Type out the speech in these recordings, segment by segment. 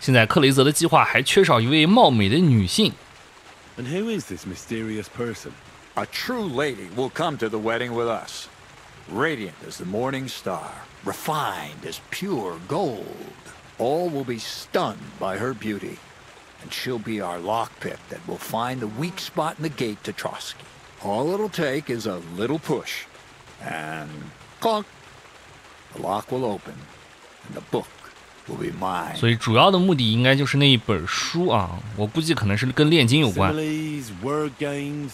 现在克雷泽的计划还缺少一位貌美的女性。And who is this mysterious person? A true lady will come to the wedding with us. Radiant as the morning star, refined as pure gold. All will be stunned by her beauty. And she'll be our lockpick that will find the weak spot in the gate to Trotsky. All it'll take is a little push. And clunk. The lock will open. And the book will be mine. 所以主要的目的应该就是那一本书啊，我估计可能是跟炼金有关。 Similes, word games.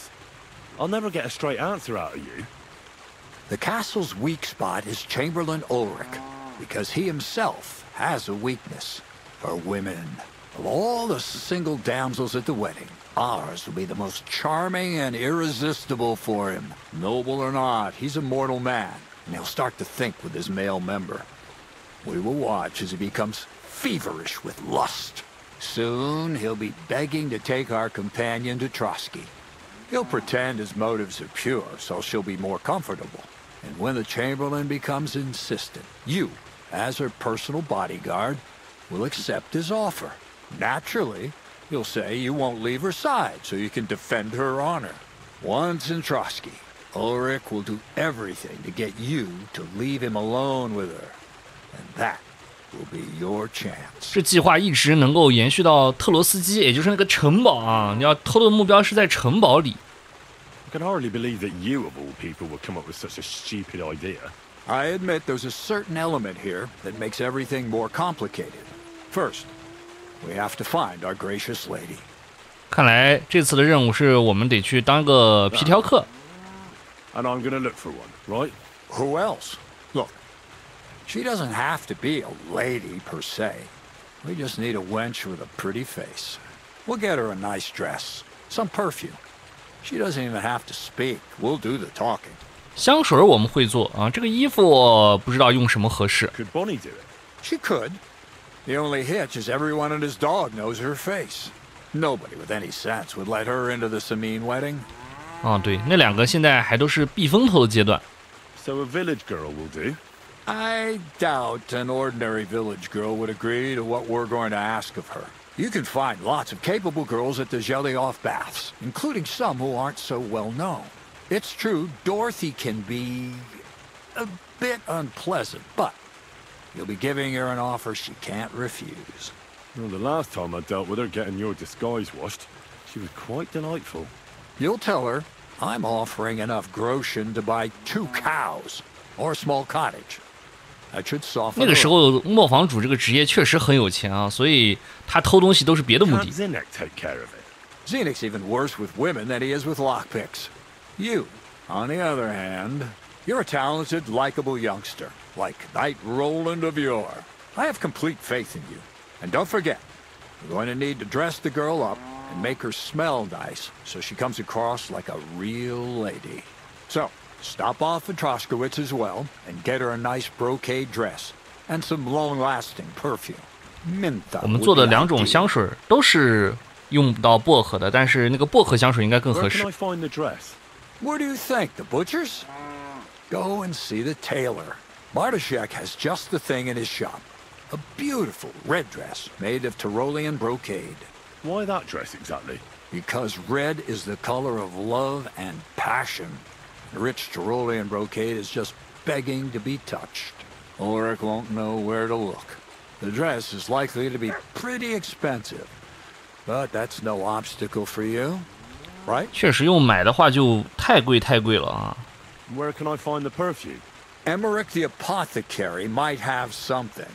I'll never get a straight answer out of you. The castle's weak spot is Chamberlain Ulrich, because he himself has a weakness for women. Of all the single damsels at the wedding, ours will be the most charming and irresistible for him. Noble or not, he's a mortal man, and he'll start to think with his male member. We will watch as he becomes feverish with lust. Soon he'll be begging to take our companion to Trotsky. He'll pretend his motives are pure, so she'll be more comfortable. And when the Chamberlain becomes insistent, you, as her personal bodyguard, will accept his offer. Naturally, you'll say you won't leave her side so you can defend her honor. Once in Trotsky, Ulrich will do everything to get you to leave him alone with her. And that will be your chance. 这计划一直能够延续到特罗斯基，也就是那个城堡啊。你要偷的目标是在城堡里。 I can hardly believe that you, of all people, would come up with such a stupid idea. I admit there's a certain element here that makes everything more complicated. First, we have to find our gracious lady. 看来这次的任务是我们得去当个皮条客。 And I'm going to look for one, right? Who else? Look, she doesn't have to be a lady per se. We just need a wench with a pretty face. We'll get her a nice dress, some perfume. She doesn't even have to speak. We'll do the talking. 香水我们会做啊，这个衣服不知道用什么合适。 Could Bonnie do it? She could. The only hitch is everyone and his dog knows her face. Nobody with any sense would let her into the Samin wedding. 啊，对，那两个现在还都是避风头的阶段。 So a village girl will do. I doubt an ordinary village girl would agree to what we're going to ask of her. You can find lots of capable girls at the Zhelyaoff baths, including some who aren't so well known. It's true, Dorothy can be a bit unpleasant, but you'll be giving her an offer she can't refuse. Well, the last time I dealt with her getting your disguise washed, she was quite delightful. You'll tell her I'm offering enough groschen to buy 2 cows or a small cottage. That should soften 那个时候磨坊主这个职业确实很有钱啊，所以他偷东西都是别的目的。 Can't Zinnek take care of it? Zenek's even worse with women than he is with lockpicks. You, on the other hand, you're a talented, likable youngster, like Knight Roland of yore. I have complete faith in you. And don't forget, you're going to need to dress the girl up and make her smell nice so she comes across like a real lady. So, stop off at Troskowitz as well and get her a nice brocade dress and some long-lasting perfume. Mentha. 我们做的两种香水都是用不到薄荷的，但是那个薄荷香水应该更 Where 合 can 适 I。find the dress? Where do you think? The butcher's? Go and see the tailor. Bartoshek has just the thing in his shop. A beautiful red dress made of Tyrolean brocade. Why that dress exactly? Because red is the color of love and passion. The rich Tyrolean brocade is just begging to be touched. Ulrich won't know where to look. The dress is likely to be pretty expensive, but that's no obstacle for you, right? 确实用买的话就太贵了啊。 Where can I find the perfume? Emmerich the apothecary might have something.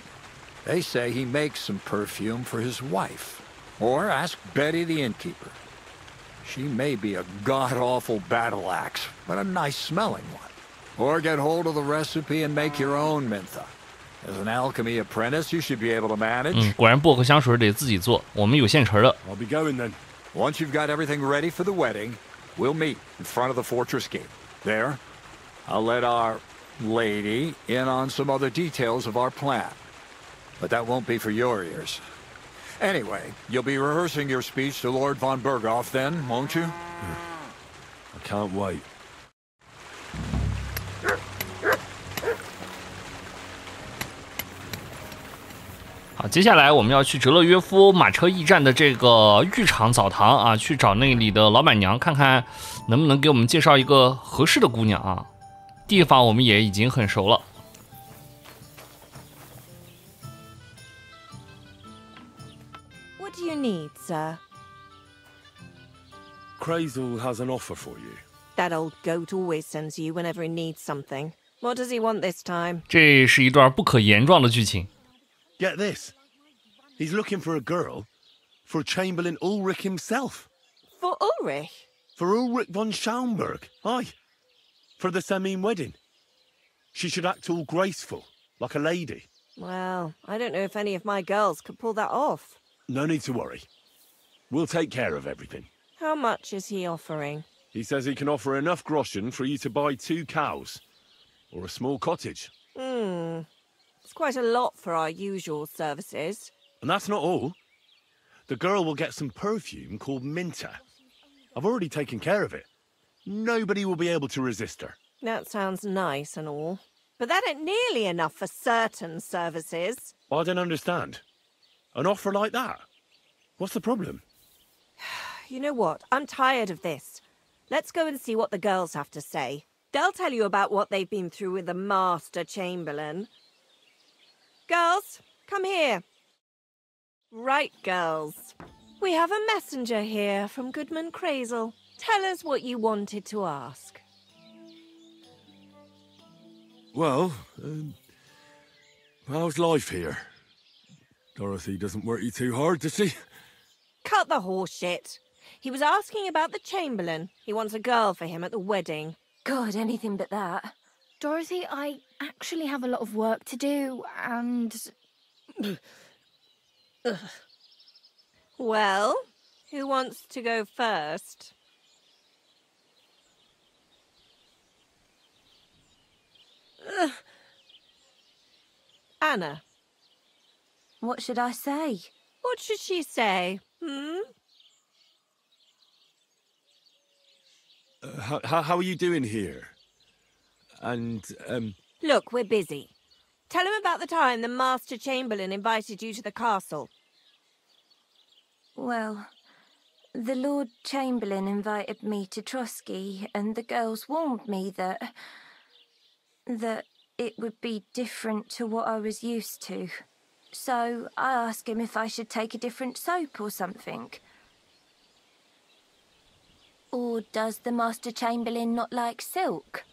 They say he makes some perfume for his wife. Or ask Betty the innkeeper. She may be a god-awful battle axe, but a nice-smelling one. Or get hold of the recipe and make your own mentha. As an alchemy apprentice, you should be able to manage. 果然薄荷香水得自己做，我们有现成的。 I'll be going then. Once you've got everything ready for the wedding, we'll meet in front of the fortress gate. There, I'll let our lady in on some other details of our plan. But that won't be for your ears. Anyway, you'll be rehearsing your speech to Lord von Berghoff then, won't you? I can't wait. 好，接下来我们要去哲勒约夫马车驿站的这个浴场澡堂啊，去找那里的老板娘，看看能不能给我们介绍一个合适的姑娘啊。地方我们也已经很熟了。What do you need, sir? Crazel has an offer for you. That old goat always sends you whenever he needs something. What does he want this time? 这是一段不可言状的剧情。Get this. He's looking for a girl for Chamberlain Ulrich himself. For Ulrich? For Ulrich von Schaumburg. Aye. For the Samine wedding. She should act all graceful, like a lady. Well, I don't know if any of my girls could pull that off. No need to worry. We'll take care of everything. How much is he offering? He says he can offer enough groschen for you to buy 2 cows. Or a small cottage. It's quite a lot for our usual services. And that's not all. The girl will get some perfume called Minter. I've already taken care of it. Nobody will be able to resist her. That sounds nice and all. But that ain't nearly enough for certain services. I don't understand. An offer like that? What's the problem? You know what? I'm tired of this. Let's go and see what the girls have to say. They'll tell you about what they've been through with the Master Chamberlain. Girls, come here. Right, girls. We have a messenger here from Goodman Crazel. Tell us what you wanted to ask. Well, how's life here? Dorothy doesn't work you too hard, does she? Cut the horse shit. He was asking about the Chamberlain. He wants a girl for him at the wedding. God, anything but that. Dorothy, I actually have a lot of work to do, and... Well, who wants to go first? Anna. What should I say? What should she say? How are you doing here? And, Look, we're busy. Tell him about the time the Master Chamberlain invited you to the castle. Well, the Lord Chamberlain invited me to Trotsky, and the girls warned me that it would be different to what I was used to. So I asked him if I should take a different soap or something. Or does the Master Chamberlain not like silk?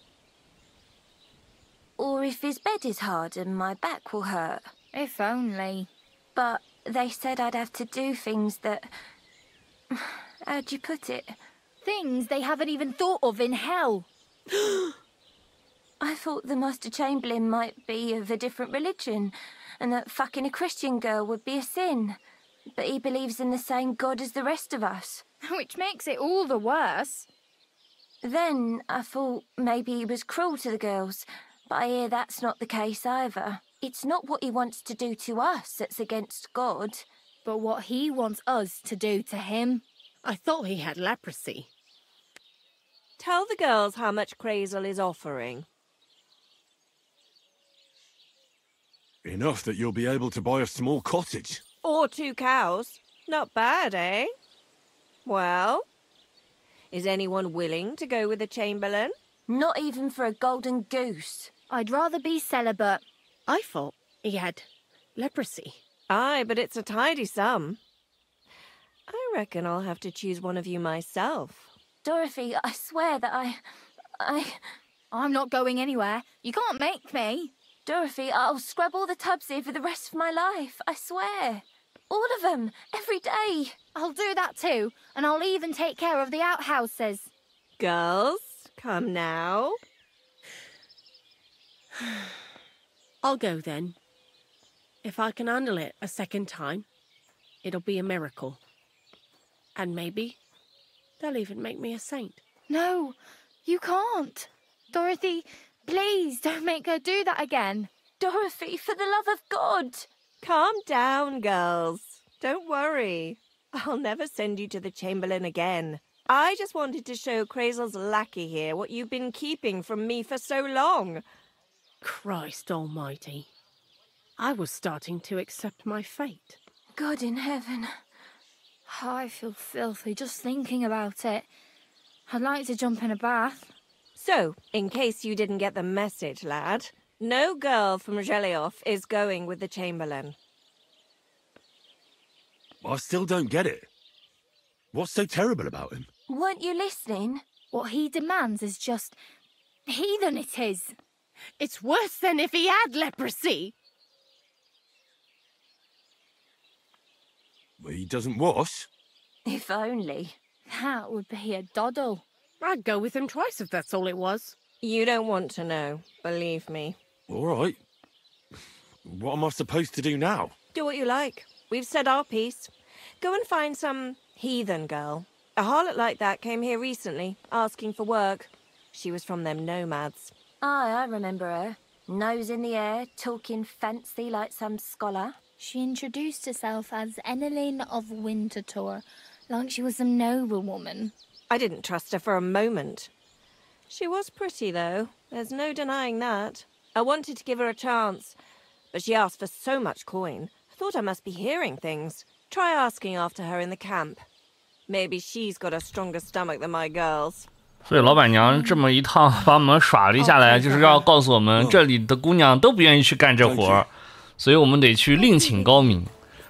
Or if his bed is hard and my back will hurt. If only. But they said I'd have to do things that... How'd you put it? Things they haven't even thought of in hell. I thought the Master Chamberlain might be of a different religion, and that fucking a Christian girl would be a sin. But he believes in the same God as the rest of us. Which makes it all the worse. Then I thought maybe he was cruel to the girls, but I hear that's not the case either. It's not what he wants to do to us that's against God. But what he wants us to do to him. I thought he had leprosy. Tell the girls how much Crazel is offering. enough that you'll be able to buy a small cottage. Or 2 cows. Not bad, eh? Well, is anyone willing to go with the Chamberlain? Not even for a golden goose. I'd rather be celibate. I thought he had leprosy. Aye, but it's a tidy sum. I reckon I'll have to choose one of you myself. Dorothy, I swear that I'm not going anywhere. You can't make me. Dorothy, I'll scrub all the tubs here for the rest of my life. I swear. All of them. Every day. I'll do that too. And I'll even take care of the outhouses. Girls, come now. I'll go then. If I can handle it a second time, it'll be a miracle. And maybe they'll even make me a saint. No, you can't. Dorothy, please don't make her do that again. Dorothy, for the love of God. Calm down, girls. Don't worry. I'll never send you to the Chamberlain again. I just wanted to show Crazel's lackey here what you've been keeping from me for so long. Christ almighty. I was starting to accept my fate. God in heaven. Oh, I feel filthy just thinking about it. I'd like to jump in a bath. So, in case you didn't get the message, lad, no girl from Zhelioff is going with the Chamberlain. I still don't get it. What's so terrible about him? Weren't you listening? What he demands is just heathen it is. It's worse than if he had leprosy. He doesn't wash? If only. That would be a doddle. I'd go with him twice if that's all it was. You don't want to know, believe me. All right. What am I supposed to do now? Do what you like. We've said our piece. Go and find some heathen girl. A harlot like that came here recently, asking for work. She was from them nomads. Aye, I remember her. Nose in the air, talking fancy like some scholar. She introduced herself as Eneline of Winterthur, like she was a noblewoman. I didn't trust her for a moment. She was pretty, though. There's no denying that. I wanted to give her a chance, but she asked for so much coin. I thought I must be hearing things. Try asking after her in the camp. Maybe she's got a stronger stomach than my girls. 所以老板娘这么一趟把我们耍了下来，就是要告诉我们这里的姑娘都不愿意去干这活儿，所以我们得去另请高明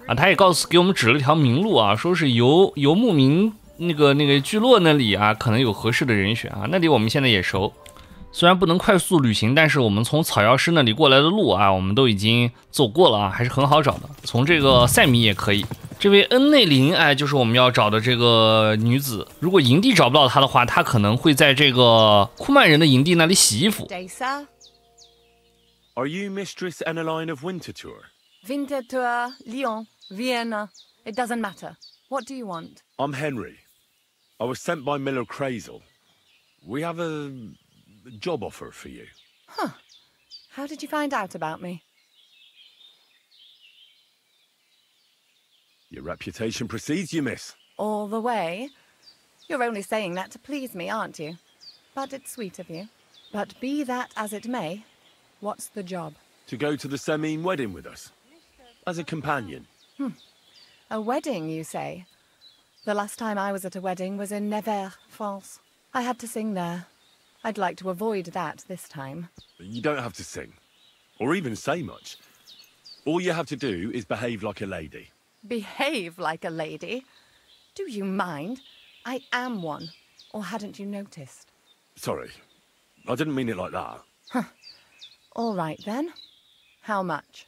啊。他也给我们指了条明路啊，说是游牧民那个聚落那里啊，可能有合适的人选啊。那里我们现在也熟，虽然不能快速旅行，但是我们从草药师那里过来的路啊，我们都已经走过了啊，还是很好找的。从这个塞米也可以。这位恩内林，哎，就是我们要找的这个女子。如果营地找不到她的话，她可能会在这个库曼人的营地那里洗衣服。Day, sir. Are you Mistress Eneline of Winterthur? Winterthur, Lyon, Vienna. It doesn't matter. What do you want? I'm Henry. I was sent by Miller Crazel. We have a job offer for you. Huh. How did you find out about me? Your reputation precedes you, miss. All the way? You're only saying that to please me, aren't you? But it's sweet of you. But be that as it may, what's the job? To go to the Semine wedding with us. As a companion. A wedding, you say? The last time I was at a wedding was in Nevers, France. I had to sing there. I'd like to avoid that this time. You don't have to sing. Or even say much. All you have to do is behave like a lady. Behave like a lady? Do you mind? I am one. Or hadn't you noticed? Sorry. I didn't mean it like that. All right, then. How much?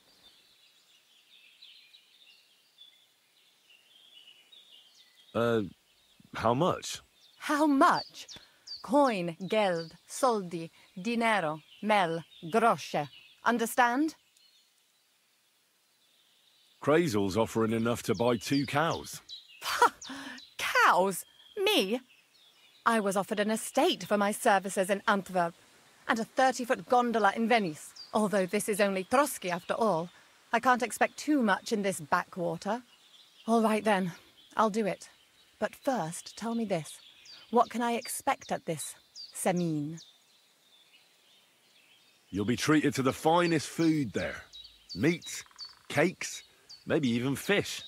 How much? How much? Coin, geld, soldi, dinero, mel, grosze. Understand? Crazel's offering enough to buy 2 cows. Cows? Me? I was offered an estate for my services in Antwerp, and a 30-foot gondola in Venice. Although this is only Trotsky after all, I can't expect too much in this backwater. All right then, I'll do it. But first, tell me this. What can I expect at this Semine? You'll be treated to the finest food there. Meat, cakes, maybe even fish.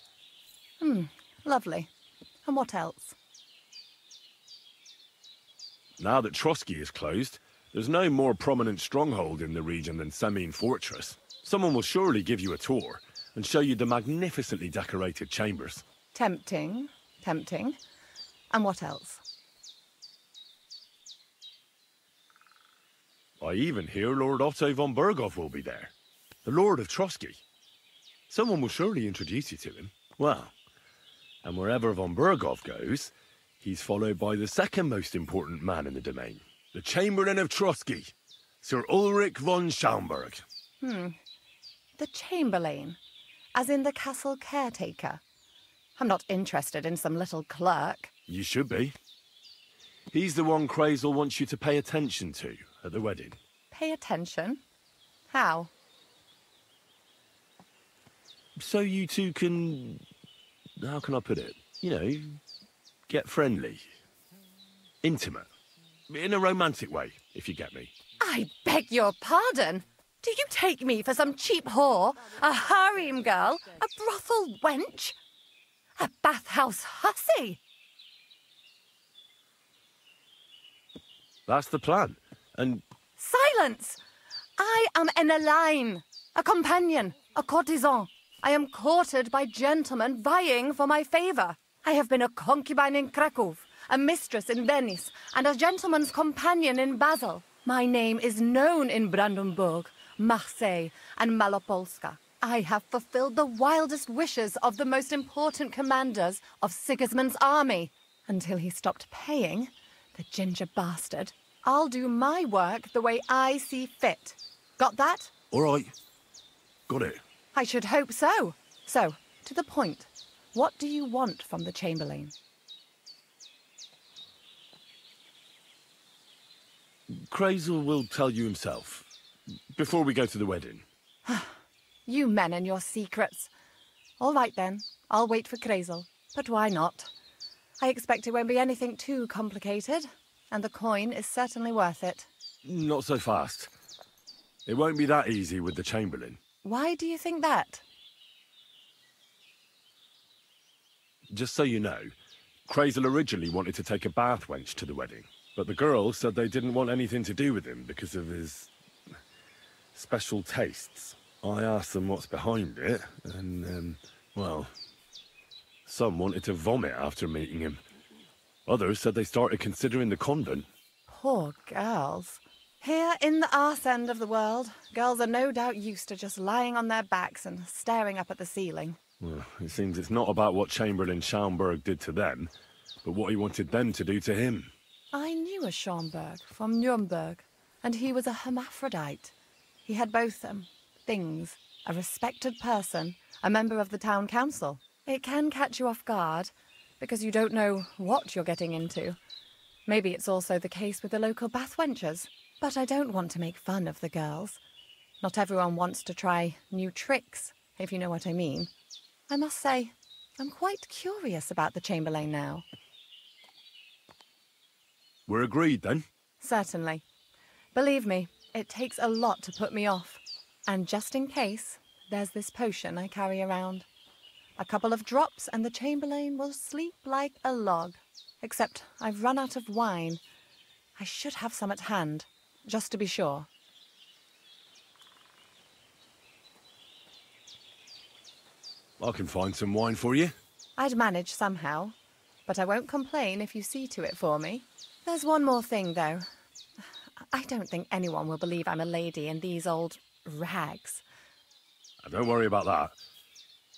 Lovely. And what else? Now that Trotsky is closed, there's no more prominent stronghold in the region than Semine Fortress. Someone will surely give you a tour and show you the magnificently decorated chambers. Tempting, tempting. And what else? I even hear Lord Otto von Berghoff will be there, the Lord of Trotsky. Someone will surely introduce you to him. Well, and wherever von Berghoff goes, he's followed by the second most important man in the domain, the Chamberlain of Trotsky, Sir Ulrich von Schaumburg. The Chamberlain, as in the castle caretaker. I'm not interested in some little clerk. You should be. He's the one Crazel wants you to pay attention to at the wedding. Pay attention? How? So you two can... how can I put it? You know, get friendly. Intimate. In a romantic way, if you get me. I beg your pardon. Do you take me for some cheap whore, a harem girl, a brothel wench, a bathhouse hussy? That's the plan. And Silence! I am an Elaine, a companion, a courtesan. I am courted by gentlemen vying for my favour. I have been a concubine in Krakow, a mistress in Venice, and a gentleman's companion in Basel. My name is known in Brandenburg, Marseille, and Malopolska. I have fulfilled the wildest wishes of the most important commanders of Sigismund's army. Until he stopped paying, the ginger bastard. I'll do my work the way I see fit. Got that? all right. Got it. I should hope so. So, to the point. What do you want from the Chamberlain? Crazel will tell you himself. Before we go to the wedding. You men and your secrets. All right then, I'll wait for Crazel. But why not? I expect it won't be anything too complicated, and the coin is certainly worth it. Not so fast. It won't be that easy with the Chamberlain. Why do you think that? Just so you know, Crazel originally wanted to take a bath wench to the wedding, but the girls said they didn't want anything to do with him because of his special tastes. I asked them what's behind it, and, well, some wanted to vomit after meeting him. Others said they started considering the convent. Poor girls. Here in the arse end of the world, girls are no doubt used to just lying on their backs and staring up at the ceiling. Well, it seems it's not about what Chamberlain Schaumburg did to them, but what he wanted them to do to him. I knew a Schaumburg from Nuremberg, and he was a hermaphrodite. He had both things, a respected person, a member of the town council. It can catch you off guard, because you don't know what you're getting into. Maybe it's also the case with the local bath wenches. But I don't want to make fun of the girls. Not everyone wants to try new tricks, if you know what I mean. I must say, I'm quite curious about the Chamberlain now. We're agreed, then? Certainly. Believe me, it takes a lot to put me off. And just in case, there's this potion I carry around. A couple of drops and the Chamberlain will sleep like a log. Except I've run out of wine. I should have some at hand, just to be sure. I can find some wine for you. I'd manage somehow, but I won't complain if you see to it for me. There's one more thing, though. I don't think anyone will believe I'm a lady in these old rags. Don't worry about that.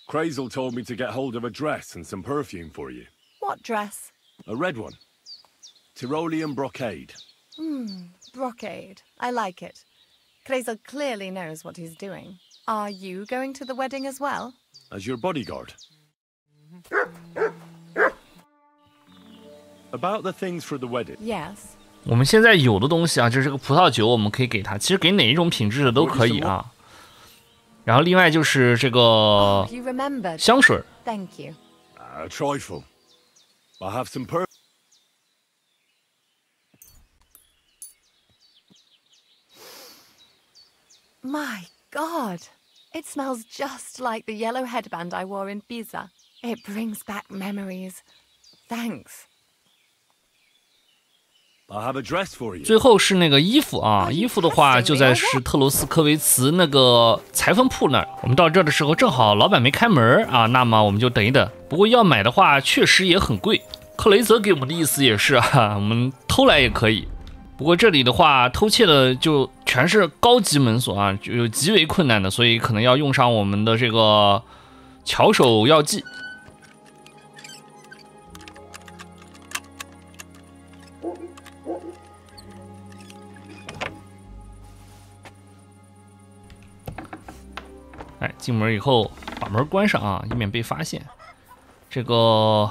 Crazel told me to get hold of a dress and some perfume for you. What dress? A red one. Tyrolean brocade. Brocade. I like it. Crazel clearly knows what he's doing. Are you going to the wedding as well? As your bodyguard. About the things for the wedding. Yes. 我们现在有的东西啊，就是这个葡萄酒，我们可以给他，其实给哪一种品质的都可以啊。然后另外就是这个 You remembered. 香水。Thank you. A trifle. I'll have some My God. It smells just like the yellow headband I wore in Pisa. It brings back memories. Thanks. I'll have a dress for you. 最后是那个衣服啊，衣服的话就在是特罗斯科维茨那个裁缝铺那儿。我们到这儿的时候正好老板没开门啊，那么我们就等一等。不过要买的话确实也很贵。克雷泽给我们的意思也是啊，我们偷来也可以。不过这里的话偷窃的就全是高级门锁啊，就极为困难的，所以可能要用上我们的这个巧手药剂。哎，进门以后把门关上啊，以免被发现。这个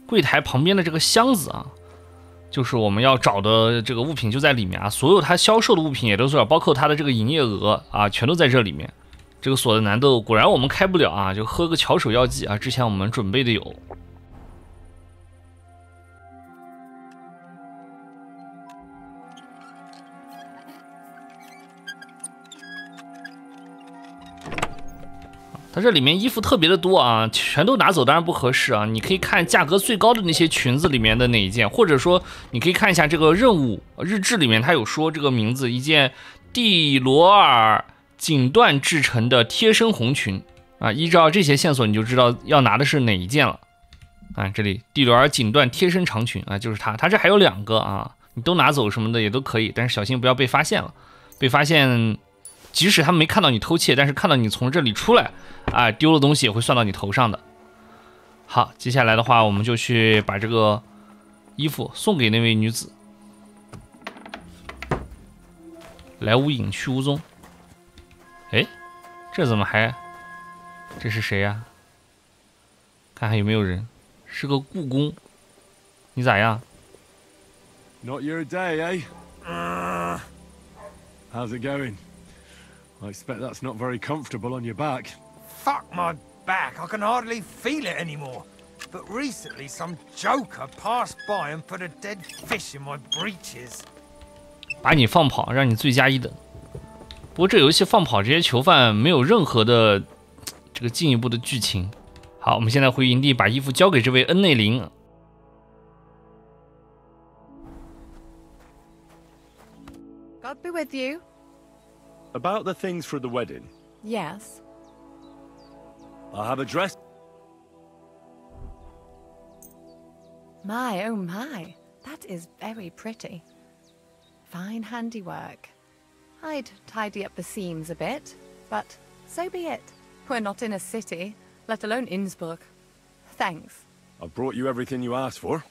柜台旁边的这个箱子啊，就是我们要找的这个物品就在里面啊。所有它销售的物品也都是，包括它的这个营业额啊，全都在这里面。这个锁的难度果然我们开不了啊，就喝个巧手药剂啊，之前我们准备的有。它这里面衣服特别的多啊，全都拿走当然不合适啊。你可以看价格最高的那些裙子里面的哪一件，或者说你可以看一下这个任务日志里面，它有说这个名字，一件蒂罗尔锦缎制成的贴身红裙啊。依照这些线索，你就知道要拿的是哪一件了啊。这里蒂罗尔锦缎贴身长裙啊，就是它。它这还有2个啊，你都拿走什么的也都可以，但是小心不要被发现了。被发现，即使他们没看到你偷窃，但是看到你从这里出来。啊，丢了东西也会算到你头上的。好，接下来的话，我们就去把这个衣服送给那位女子。来无影去无踪。哎，这怎么还？这是谁呀？看看有没有人。是个故宫。你咋样 Not your day, eh? How's it going? I expect that's not very comfortable on your back. Fuck my back, I can hardly feel it anymore. But recently some joker passed by and put a dead fish in my breeches. 把你放跑，让你罪加一等。不过这游戏放跑这些囚犯没有任何的这个进一步的剧情。好，我们现在回营地把衣服交给这位恩内琳。God be with you. About the things for the wedding. Yes. I'll have a dress. My, oh my. That is very pretty. Fine handiwork. I'd tidy up the seams a bit, but so be it. We're not in a city, let alone Innsbruck. Thanks. I've brought you everything you asked for.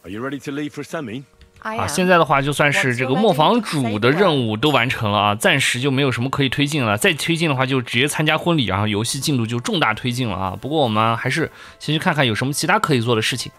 Are you ready to leave for Semi? 啊，现在的话就算是这个磨坊主的任务都完成了啊，暂时就没有什么可以推进了。再推进的话，就直接参加婚礼，然后游戏进度就重大推进了啊。不过我们还是先去看看有什么其他可以做的事情。